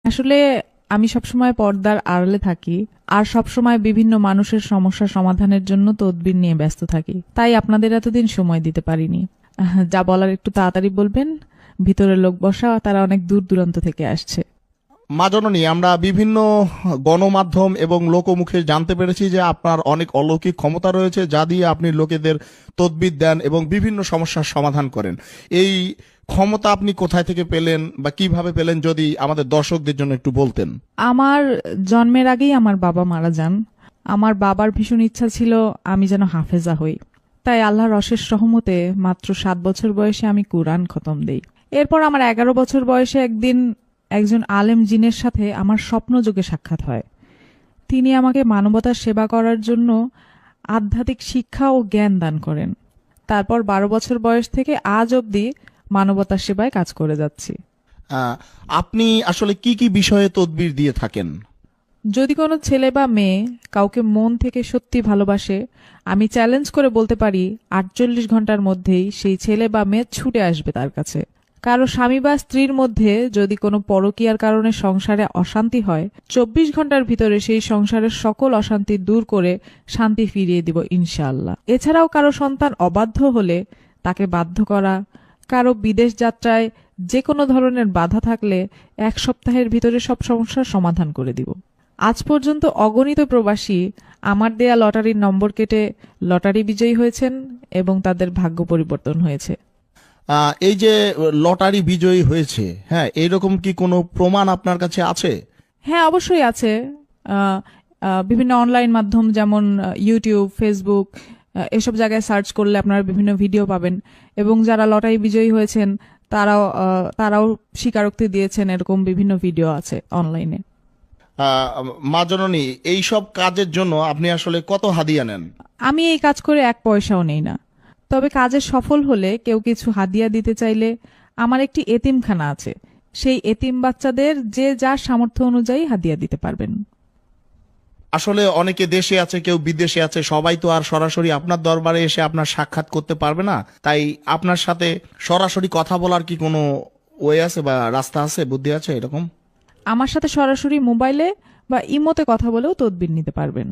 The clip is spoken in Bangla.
আসলে আমি সবসময় পর্দার আড়ালে থাকি আর সবসময় বিভিন্ন মানুষের সমস্যা সমাধানের জন্য তদবির নিয়ে ব্যস্ত থাকি, তাই আপনাদের এতদিন সময় দিতে পারিনি। যা বলার একটু তাড়াতাড়ি বলবেন, ভিতরে লোক বসা, তারা অনেক দূর দূরান্ত থেকে আসছে। মা জননী, আমরা বিভিন্ন গণমাধ্যম এবং লোকমুখে জানতে পেরেছি যে আপনার অনেক অলৌকিক ক্ষমতা রয়েছে, যা দিয়ে আপনি লোকেদের তদবির দেন এবং বিভিন্ন সমস্যার সমাধান করেন। এই ক্ষমতা আপনি কোথায় থেকে পেলেন বা কিভাবে পেলেন, যদি আমাদের দর্শকদের জন্য একটু বলতেন। আমার জন্মের আগেই আমার বাবা মারা যান। আমার বাবার ভীষণ ইচ্ছা ছিল আমি যেন হাফেজা হই, তাই আল্লাহর অশেষ রহমতে মাত্র 7 বছর বয়সে আমি কুরআন খতম দেই। এরপর আমার 11 বছর বয়সে একদিন একজন আলেম জিনের সাথে আমার স্বপ্নযোগে সাক্ষাৎ হয়। তিনি আমাকে মানবতার সেবা করার জন্য আধ্যাত্মিক শিক্ষা ও জ্ঞান দান করেন। তারপর 12 বছর বয়স থেকে আজ অবধি মানবতার সেবায় কাজ করে যাচ্ছি। আপনি আসলে কি কি বিষয়ে তদবির দিয়ে থাকেন? যদি কোনো ছেলে বা মেয়ে কাউকে মন থেকে সত্যি ভালোবাসে, আমি চ্যালেঞ্জ করে বলতে পারি 48 ঘন্টার মধ্যেই সেই ছেলে বা মেয়ে ছুটে আসবে তার কাছে। কারো স্বামী বা স্ত্রীর মধ্যে যদি কোনো পরকীয়ার কারণে সংসারে অশান্তি হয়, 24 ঘন্টার ভিতরে সেই সংসারের সকল অশান্তি দূর করে শান্তি ফিরিয়ে দিব ইনশাআল্লাহ। এছাড়াও কারো সন্তান অবাধ্য হলে তাকে বাধ্য করা, কারো বিদেশ যাত্রায় যে কোনো ধরনের বাধা থাকলে 1 সপ্তাহের ভিতরে সব সমস্যার সমাধান করে দিব। আজ পর্যন্ত অগণিত প্রবাসী আমার দেয়া লটারির নম্বর কেটে লটারি বিজয়ী হয়েছেন এবং তাদের ভাগ্য পরিবর্তন হয়েছে। এই যে লটারি বিজয়ী হয়েছে, হ্যাঁ, এইরকম কি কোনো প্রমাণ আপনার কাছে আছে? হ্যাঁ, অবশ্যই আছে। বিভিন্ন অনলাইন মাধ্যম যেমন ইউটিউব, ফেসবুক, এসব জায়গায় সার্চ করলে আপনারা বিভিন্ন ভিডিও পাবেন এবং যারা লটারি বিজয়ী হয়েছেন তারাও স্বীকারোক্তি দিয়েছেন, এরকম বিভিন্ন ভিডিও আছে অনলাইনে। মা জননী, এইসব কাজের জন্য আপনি আসলে কত হাদিয়া নেন? আমি এই কাজ করে 1 পয়সাও নেই না। তবে কাজে সফল হলে কেউ কিছু হাদিয়া দিতে চাইলে আমার একটি এতিমখানা আছে, সেই এতিম বাচ্চাদের যে যার সামর্থ্য অনুযায়ী হাদিয়া দিতে পারবেন। আসলে অনেকে দেশে আছে, কেউ বিদেশে আছে, সবাই তো আর সরাসরি আপনার দরবারে এসে আপনার সাক্ষাৎ করতে পারবে না। তাই আপনার সাথে সরাসরি কথা বলার কি কোনো ওয়ে আছে বা রাস্তা আছে, বুদ্ধি আছে এরকম? আমার সাথে সরাসরি মোবাইলে বা ইমোতে কথা বলেও তদবির নিতে পারবেন।